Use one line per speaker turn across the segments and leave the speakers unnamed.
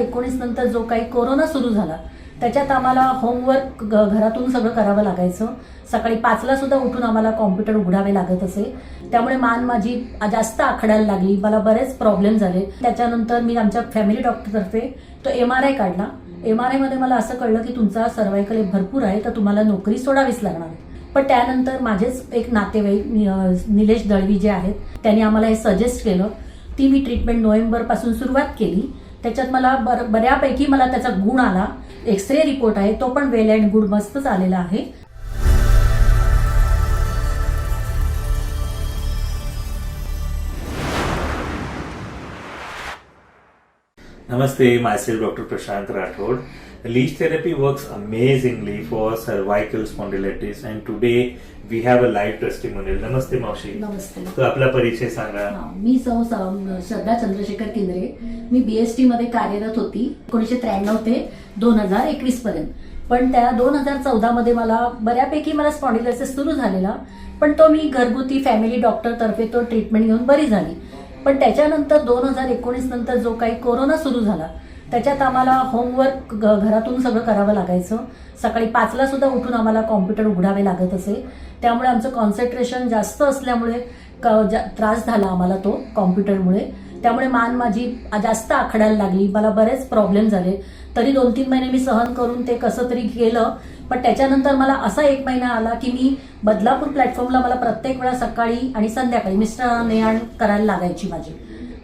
2019 नंतर जो काही कोरोना सुरू झाला त्याच्यात आम्हाला होमवर्क घरातून सगळं करावं लागायचं. सकाळी 5ला सुद्धा उठून आम्हाला कॉम्प्युटर उघडावे लागत असे. त्यामुळे मान माझी जास्त आखडायला लागली. मला बरेच प्रॉब्लेम झाले. त्याच्यानंतर मी आमच्या फॅमिली डॉक्टरतर्फे तो MRI काढला. MRI मध्ये मला असं कळलं की तुमचा सर्वायकल भरपूर आहे, तर तुम्हाला नोकरी सोडावीच लागणार आहे. पण त्यानंतर माझेच एक नातेवाईक निलेश दळवी जे आहेत त्यांनी आम्हाला हे सजेस्ट केलं. ती मी ट्रीटमेंट नोव्हेंबरपासून सुरुवात केली. त्याच्यात मला बऱ्यापैकी मला त्याचा गुण आला. एक्सरे रिपोर्ट आहे तो पण वेल अँड गुड मस्तच आलेला आहे.
Namaste, myself Dr. Prashant Rathod. Leech therapy works amazingly for cervical spondylitis and today we have a live testimonial. Namaste Maushi.
नमस्ते.
तो आपला परिचय सांगा.
मी श्रद्धा चंद्रशेखर केंद्रे. मी BST मध्ये कार्यरत होती 1993 ते 2021 पर्यंत. पण त्या 2014 मध्ये बऱ्यापैकी मला स्पॉन्डिलायसिस सुरू झालेला. पण तो मी घरगुती फॅमिली डॉक्टर तर्फे तो ट्रीटमेंट घेऊन बरी झाली. पण त्याच्यानंतर 2019 नंतर जो काही कोरोना सुरू झाला त्याच्यात आम्हाला होमवर्क घरातून सगळं करावं लागायचं. सकाळी 5ला सुद्धा उठून आम्हाला कॉम्प्युटर उघडावे लागत असे. त्यामुळे आमचं कॉन्सन्ट्रेशन जास्त असल्यामुळे त्रास झाला आम्हाला तो कॉम्प्युटरमुळे. त्यामुळे मान माझी जास्त आखडायला लागली. मला बरेच प्रॉब्लेम झाले. तरी 2-3 महिने मी सहन करून ते कसं तरी गेलं. पण त्याच्यानंतर मला असा 1 महिना आला की मी बदलापूर प्लॅटफॉर्मला मला प्रत्येक वेळा सकाळी आणि संध्याकाळी मिस्टरांना ने-आण करायला लागायची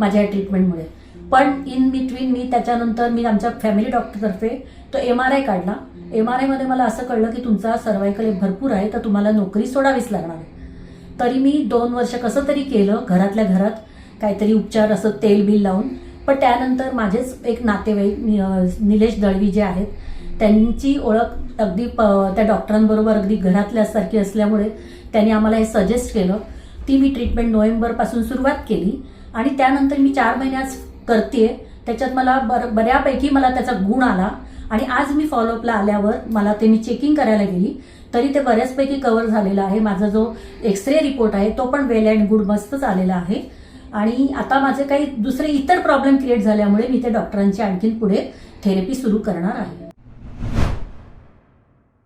माझ्या ट्रीटमेंटमुळे. पण इन बिटवीन मी त्याच्यानंतर मी आमच्या फॅमिली डॉक्टरतर्फे तो MRI काढला. MRI मध्ये मला असं कळलं की तुमचा सर्वायकल भरपूर आहे, तर तुम्हाला नोकरी सोडावीच लागणार आहे. तरी मी 2 वर्ष कसं तरी केलं, घरातल्या घरात काहीतरी उपचार असं तेल बिल लावून. पण त्यानंतर माझेच एक नातेवाईक निलेश दळवी जे आहेत त्यांची ओळख अगदी त्या डॉक्टरांबरोबर अगदी घरातल्यासारखी असल्यामुळे त्यांनी आम्हाला हे सजेस्ट केलं. ती मी ट्रीटमेंट नोव्हेंबरपासून सुरुवात केली आणि त्यानंतर मी 4 महिन्यात करतेय. त्याच्यात मला बऱ्यापैकी मला त्याचा गुण आला. आणि आज मी फॉलोअपला आल्यावर मला ते मी चेकिंग करायला गेली तरी ते बऱ्याचपैकी कव्हर झालेला आहे. माझा जो एक्सरे रिपोर्ट आहे तो पण वेल अँड गुड मस्तच आलेला आहे. आणि आता माझे काही दुसरे इतर प्रॉब्लेम क्रिएट झाल्यामुळे मी ते डॉक्टरांची आणखीन पुढे थेरपी सुरू करणार आहे.